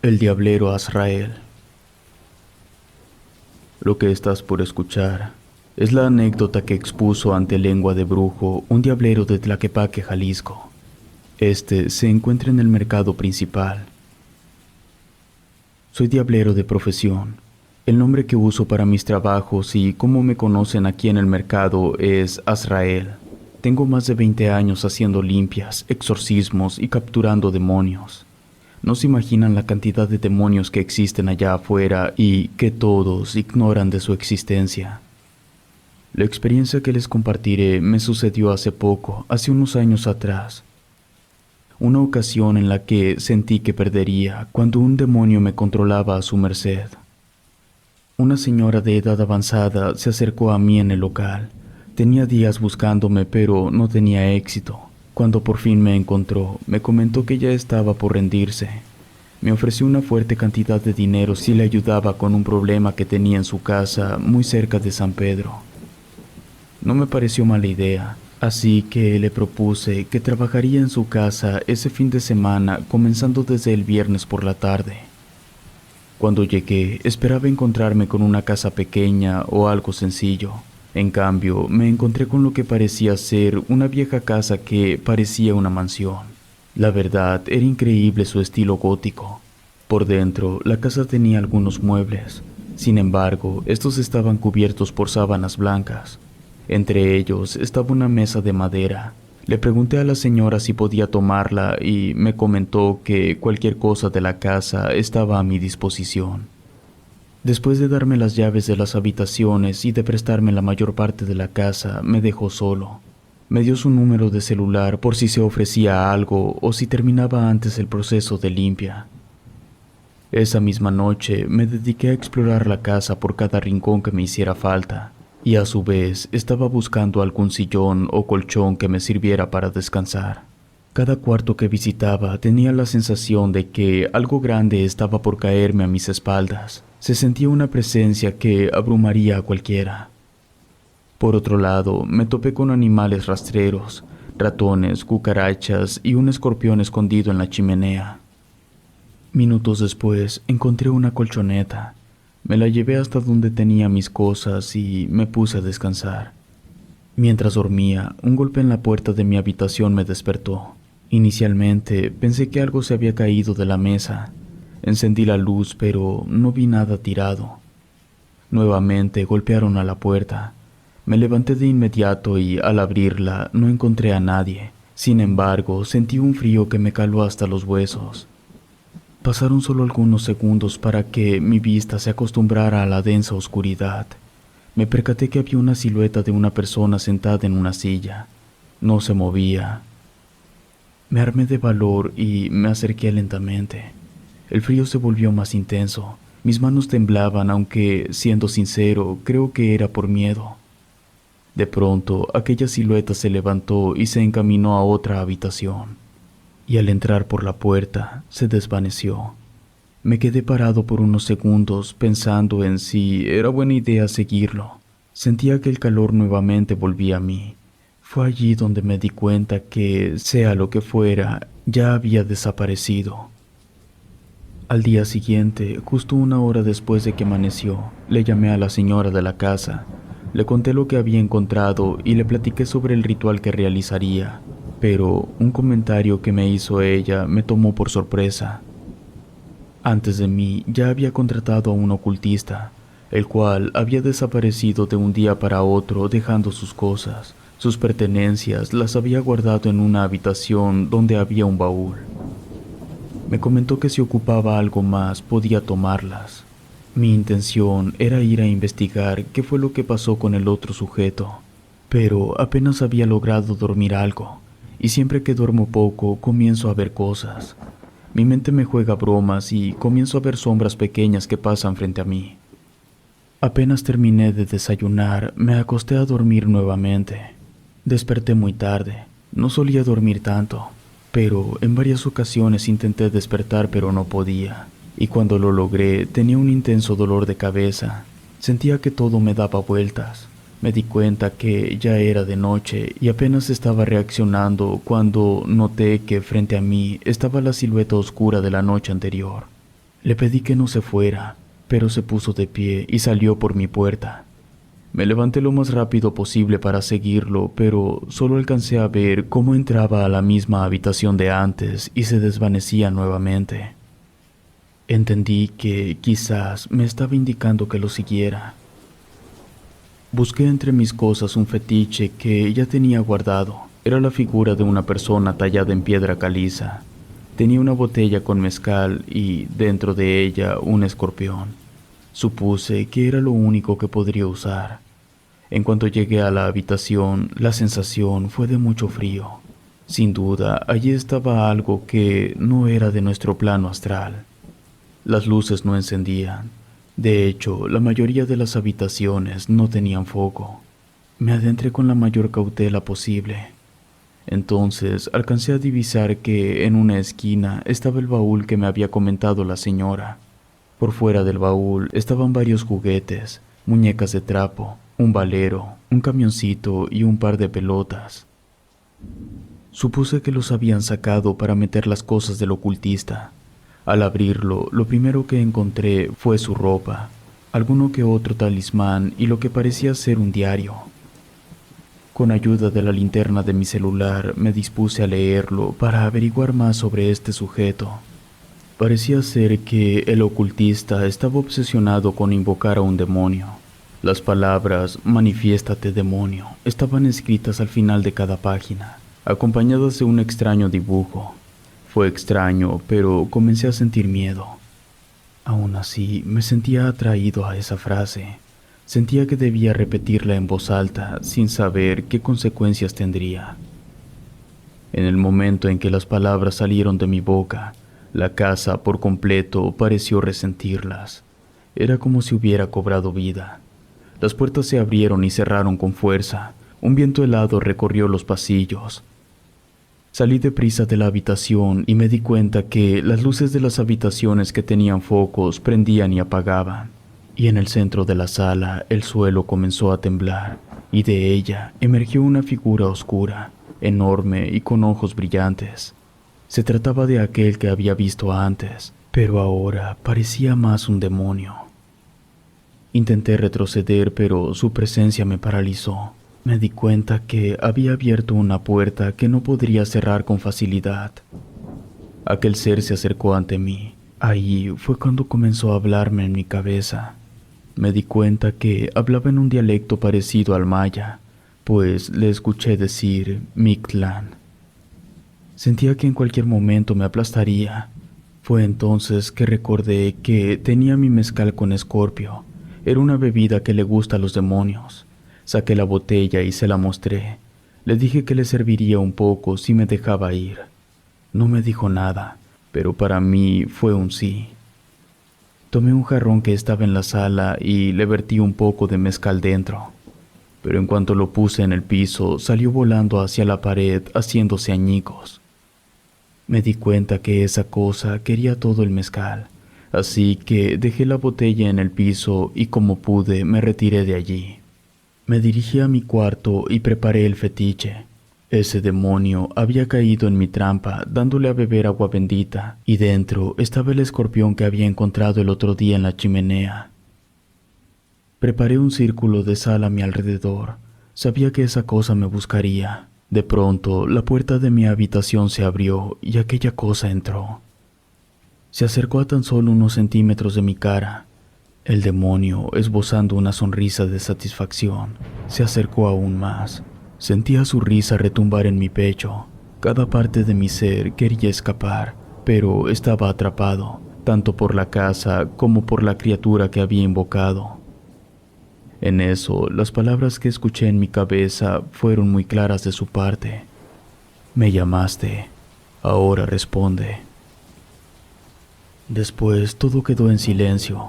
El diablero Azrael. Lo que estás por escuchar es la anécdota que expuso ante lengua de brujo un diablero de Tlaquepaque, Jalisco. Este se encuentra en el mercado principal. Soy diablero de profesión. El nombre que uso para mis trabajos y como me conocen aquí en el mercado es Azrael. Tengo más de 20 años haciendo limpias, exorcismos y capturando demonios. No se imaginan la cantidad de demonios que existen allá afuera y que todos ignoran de su existencia. La experiencia que les compartiré me sucedió hace poco, hace unos años atrás. Una ocasión en la que sentí que perdería cuando un demonio me controlaba a su merced. Una señora de edad avanzada se acercó a mí en el local. Tenía días buscándome, pero no tenía éxito. Cuando por fin me encontró, me comentó que ya estaba por rendirse. Me ofreció una fuerte cantidad de dinero si le ayudaba con un problema que tenía en su casa muy cerca de San Pedro. No me pareció mala idea, así que le propuse que trabajaría en su casa ese fin de semana, comenzando desde el viernes por la tarde. Cuando llegué, esperaba encontrarme con una casa pequeña o algo sencillo. En cambio, me encontré con lo que parecía ser una vieja casa que parecía una mansión. La verdad, era increíble su estilo gótico. Por dentro, la casa tenía algunos muebles. Sin embargo, estos estaban cubiertos por sábanas blancas. Entre ellos estaba una mesa de madera. Le pregunté a la señora si podía tomarla y me comentó que cualquier cosa de la casa estaba a mi disposición. Después de darme las llaves de las habitaciones y de prestarme la mayor parte de la casa, me dejó solo. Me dio su número de celular por si se ofrecía algo o si terminaba antes el proceso de limpia. Esa misma noche me dediqué a explorar la casa por cada rincón que me hiciera falta, y a su vez estaba buscando algún sillón o colchón que me sirviera para descansar. Cada cuarto que visitaba tenía la sensación de que algo grande estaba por caerme a mis espaldas. Se sentía una presencia que abrumaría a cualquiera. Por otro lado, me topé con animales rastreros, ratones, cucarachas y un escorpión escondido en la chimenea. Minutos después, encontré una colchoneta. Me la llevé hasta donde tenía mis cosas y me puse a descansar. Mientras dormía, un golpe en la puerta de mi habitación me despertó. Inicialmente, pensé que algo se había caído de la mesa. Encendí la luz, pero no vi nada tirado. Nuevamente golpearon a la puerta. Me levanté de inmediato y, al abrirla, no encontré a nadie. Sin embargo, sentí un frío que me caló hasta los huesos. Pasaron solo algunos segundos para que mi vista se acostumbrara a la densa oscuridad. Me percaté que había una silueta de una persona sentada en una silla. No se movía. Me armé de valor y me acerqué lentamente. El frío se volvió más intenso. Mis manos temblaban, aunque, siendo sincero, creo que era por miedo. De pronto, aquella silueta se levantó y se encaminó a otra habitación. Y al entrar por la puerta, se desvaneció. Me quedé parado por unos segundos pensando en si era buena idea seguirlo. Sentía que el calor nuevamente volvía a mí. Fue allí donde me di cuenta que, sea lo que fuera, ya había desaparecido. Al día siguiente, justo una hora después de que amaneció, le llamé a la señora de la casa. Le conté lo que había encontrado y le platiqué sobre el ritual que realizaría, pero un comentario que me hizo ella me tomó por sorpresa. Antes de mí ya había contratado a un ocultista, el cual había desaparecido de un día para otro dejando sus cosas. Sus pertenencias las había guardado en una habitación donde había un baúl. Me comentó que si ocupaba algo más podía tomarlas. Mi intención era ir a investigar qué fue lo que pasó con el otro sujeto, pero apenas había logrado dormir algo, y siempre que duermo poco comienzo a ver cosas. Mi mente me juega bromas y comienzo a ver sombras pequeñas que pasan frente a mí. Apenas terminé de desayunar, me acosté a dormir nuevamente. Desperté muy tarde, no solía dormir tanto, pero en varias ocasiones intenté despertar pero no podía, y cuando lo logré tenía un intenso dolor de cabeza. Sentía que todo me daba vueltas. Me di cuenta que ya era de noche y apenas estaba reaccionando cuando noté que frente a mí estaba la silueta oscura de la noche anterior. Le pedí que no se fuera, pero se puso de pie y salió por mi puerta. Me levanté lo más rápido posible para seguirlo, pero solo alcancé a ver cómo entraba a la misma habitación de antes y se desvanecía nuevamente. Entendí que quizás me estaba indicando que lo siguiera. Busqué entre mis cosas un fetiche que ya tenía guardado. Era la figura de una persona tallada en piedra caliza. Tenía una botella con mezcal y, dentro de ella, un escorpión. Supuse que era lo único que podría usar. En cuanto llegué a la habitación, la sensación fue de mucho frío. Sin duda, allí estaba algo que no era de nuestro plano astral. Las luces no encendían. De hecho, la mayoría de las habitaciones no tenían foco. Me adentré con la mayor cautela posible. Entonces alcancé a divisar que en una esquina estaba el baúl que me había comentado la señora. Por fuera del baúl estaban varios juguetes, muñecas de trapo, un valero, un camioncito y un par de pelotas. Supuse que los habían sacado para meter las cosas del ocultista. Al abrirlo, lo primero que encontré fue su ropa, alguno que otro talismán y lo que parecía ser un diario. Con ayuda de la linterna de mi celular me dispuse a leerlo para averiguar más sobre este sujeto. Parecía ser que el ocultista estaba obsesionado con invocar a un demonio. Las palabras «Manifiéstate, demonio» estaban escritas al final de cada página, acompañadas de un extraño dibujo. Fue extraño, pero comencé a sentir miedo. Aún así, me sentía atraído a esa frase. Sentía que debía repetirla en voz alta, sin saber qué consecuencias tendría. En el momento en que las palabras salieron de mi boca, la casa por completo pareció resentirlas. Era como si hubiera cobrado vida. Las puertas se abrieron y cerraron con fuerza. Un viento helado recorrió los pasillos. Salí deprisa de la habitación y me di cuenta que las luces de las habitaciones que tenían focos prendían y apagaban. Y en el centro de la sala el suelo comenzó a temblar, y de ella emergió una figura oscura, enorme y con ojos brillantes. Se trataba de aquel que había visto antes, pero ahora parecía más un demonio. Intenté retroceder, pero su presencia me paralizó. Me di cuenta que había abierto una puerta que no podría cerrar con facilidad. Aquel ser se acercó ante mí. Ahí fue cuando comenzó a hablarme en mi cabeza. Me di cuenta que hablaba en un dialecto parecido al maya, pues le escuché decir Mictlán. Sentía que en cualquier momento me aplastaría. Fue entonces que recordé que tenía mi mezcal con escorpio. Era una bebida que le gusta a los demonios. Saqué la botella y se la mostré. Le dije que le serviría un poco si me dejaba ir. No me dijo nada, pero para mí fue un sí. Tomé un jarrón que estaba en la sala y le vertí un poco de mezcal dentro. Pero en cuanto lo puse en el piso, salió volando hacia la pared haciéndose añicos. Me di cuenta que esa cosa quería todo el mezcal, así que dejé la botella en el piso y como pude me retiré de allí. Me dirigí a mi cuarto y preparé el fetiche. Ese demonio había caído en mi trampa dándole a beber agua bendita, y dentro estaba el escorpión que había encontrado el otro día en la chimenea. Preparé un círculo de sal a mi alrededor. Sabía que esa cosa me buscaría. De pronto, la puerta de mi habitación se abrió y aquella cosa entró. Se acercó a tan solo unos centímetros de mi cara. El demonio, esbozando una sonrisa de satisfacción, se acercó aún más. Sentía su risa retumbar en mi pecho. Cada parte de mi ser quería escapar, pero estaba atrapado, tanto por la casa como por la criatura que había invocado. En eso, las palabras que escuché en mi cabeza fueron muy claras de su parte. Me llamaste, ahora responde. Después todo quedó en silencio.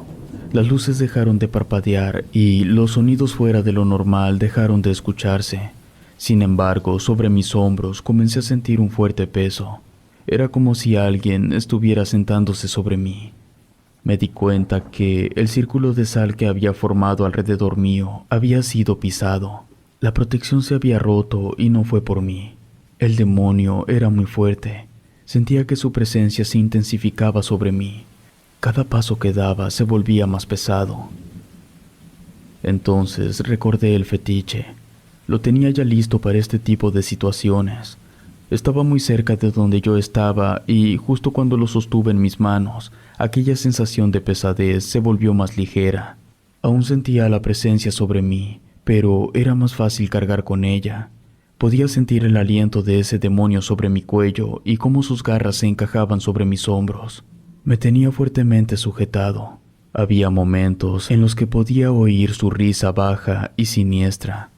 Las luces dejaron de parpadear y los sonidos fuera de lo normal dejaron de escucharse. Sin embargo, sobre mis hombros comencé a sentir un fuerte peso. Era como si alguien estuviera sentándose sobre mí. Me di cuenta que el círculo de sal que había formado alrededor mío había sido pisado. La protección se había roto y no fue por mí. El demonio era muy fuerte. Sentía que su presencia se intensificaba sobre mí. Cada paso que daba se volvía más pesado. Entonces recordé el fetiche. Lo tenía ya listo para este tipo de situaciones. Estaba muy cerca de donde yo estaba y justo cuando lo sostuve en mis manos, aquella sensación de pesadez se volvió más ligera. Aún sentía la presencia sobre mí, pero era más fácil cargar con ella. Podía sentir el aliento de ese demonio sobre mi cuello y cómo sus garras se encajaban sobre mis hombros. Me tenía fuertemente sujetado. Había momentos en los que podía oír su risa baja y siniestra.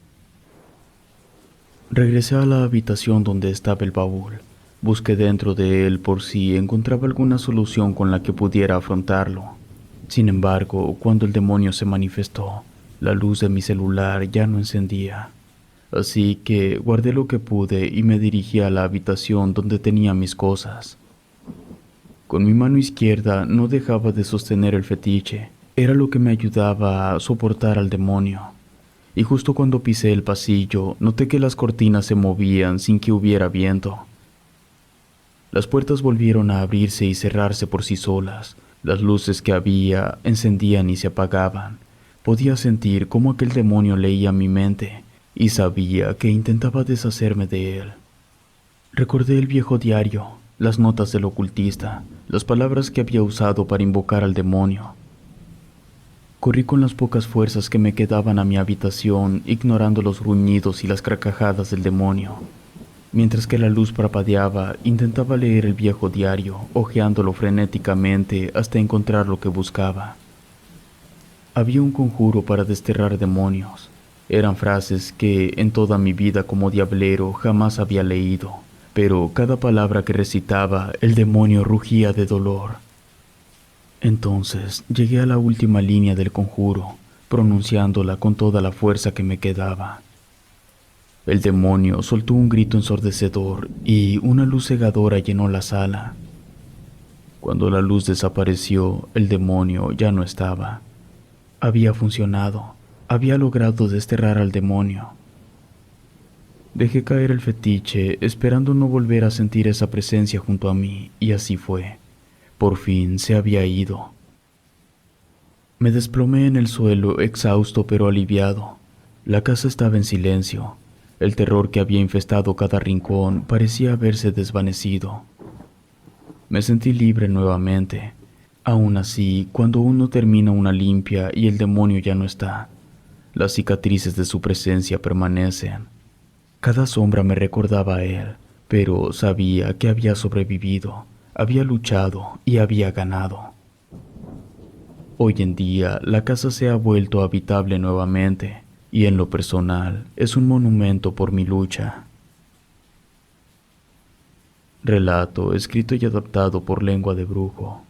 Regresé a la habitación donde estaba el baúl. Busqué dentro de él por si encontraba alguna solución con la que pudiera afrontarlo. Sin embargo, cuando el demonio se manifestó, la luz de mi celular ya no encendía. Así que guardé lo que pude y me dirigí a la habitación donde tenía mis cosas. Con mi mano izquierda no dejaba de sostener el fetiche. Era lo que me ayudaba a soportar al demonio. Y justo cuando pisé el pasillo, noté que las cortinas se movían sin que hubiera viento. Las puertas volvieron a abrirse y cerrarse por sí solas. Las luces que había encendían y se apagaban. Podía sentir cómo aquel demonio leía mi mente y sabía que intentaba deshacerme de él. Recordé el viejo diario, las notas del ocultista, las palabras que había usado para invocar al demonio. Corrí con las pocas fuerzas que me quedaban a mi habitación, ignorando los gruñidos y las carcajadas del demonio. Mientras que la luz parpadeaba, intentaba leer el viejo diario, hojeándolo frenéticamente hasta encontrar lo que buscaba. Había un conjuro para desterrar demonios. Eran frases que en toda mi vida como diablero jamás había leído, pero cada palabra que recitaba el demonio rugía de dolor. Entonces llegué a la última línea del conjuro, pronunciándola con toda la fuerza que me quedaba. El demonio soltó un grito ensordecedor y una luz cegadora llenó la sala. Cuando la luz desapareció, el demonio ya no estaba. Había funcionado. Había logrado desterrar al demonio. Dejé caer el fetiche, esperando no volver a sentir esa presencia junto a mí, y así fue. Por fin se había ido. Me desplomé en el suelo, exhausto pero aliviado. La casa estaba en silencio. El terror que había infestado cada rincón parecía haberse desvanecido. Me sentí libre nuevamente. Aún así, cuando uno termina una limpia y el demonio ya no está, las cicatrices de su presencia permanecen. Cada sombra me recordaba a él, pero sabía que había sobrevivido, había luchado y había ganado. Hoy en día, la casa se ha vuelto habitable nuevamente, y en lo personal, es un monumento por mi lucha. Relato escrito y adaptado por Lengua de Brujo.